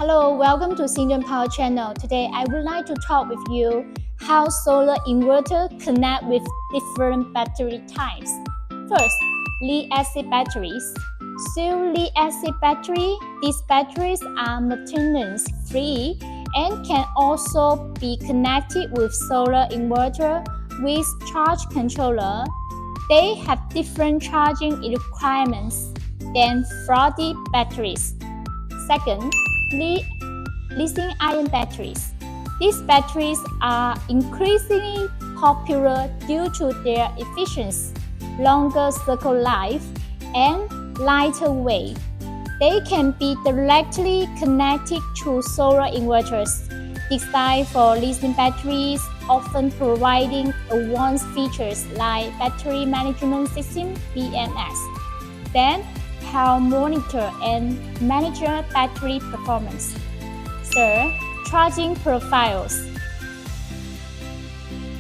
Hello, welcome to Xindun Power channel. Today I would like to talk with you how solar inverter connect with different battery types. First, lead-acid batteries. So lead-acid battery, these batteries are maintenance free and can also be connected with solar inverter with charge controller. They have different charging requirements than flooded batteries. Second, lithium-ion batteries. These batteries are increasingly popular due to their efficiency, longer cycle life, and lighter weight. They can be directly connected to solar inverters, designed for lithium batteries, often providing advanced features like battery management system (BMS). Then, help monitor and manage battery performance. Third, charging profiles.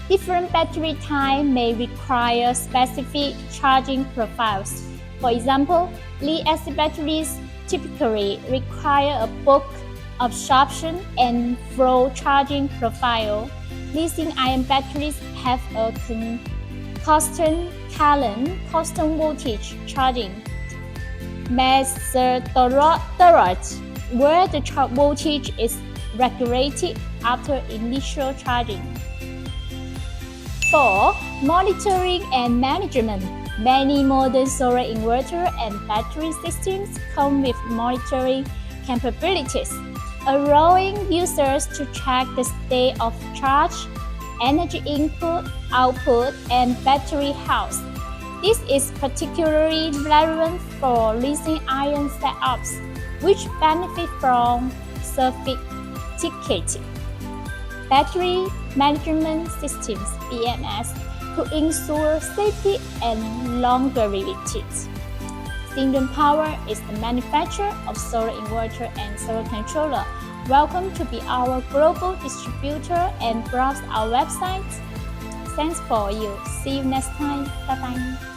Different battery types may require specific charging profiles. For example, lead-acid batteries typically require a bulk absorption and flow charging profile. Lithium-ion batteries have a constant current, constant voltage charging method where the charge voltage is regulated after initial charging. 4. Monitoring and management. Many modern solar inverter and battery systems come with monitoring capabilities, allowing users to track the state of charge, energy input, output, and battery health. This is particularly relevant for lithium-ion setups, which benefit from sophisticated battery management systems (BMS) to ensure safety and longevity. Xindun Power is the manufacturer of solar inverter and solar controller. Welcome to be our global distributor and browse our website. Thanks for you. See you next time. Bye bye.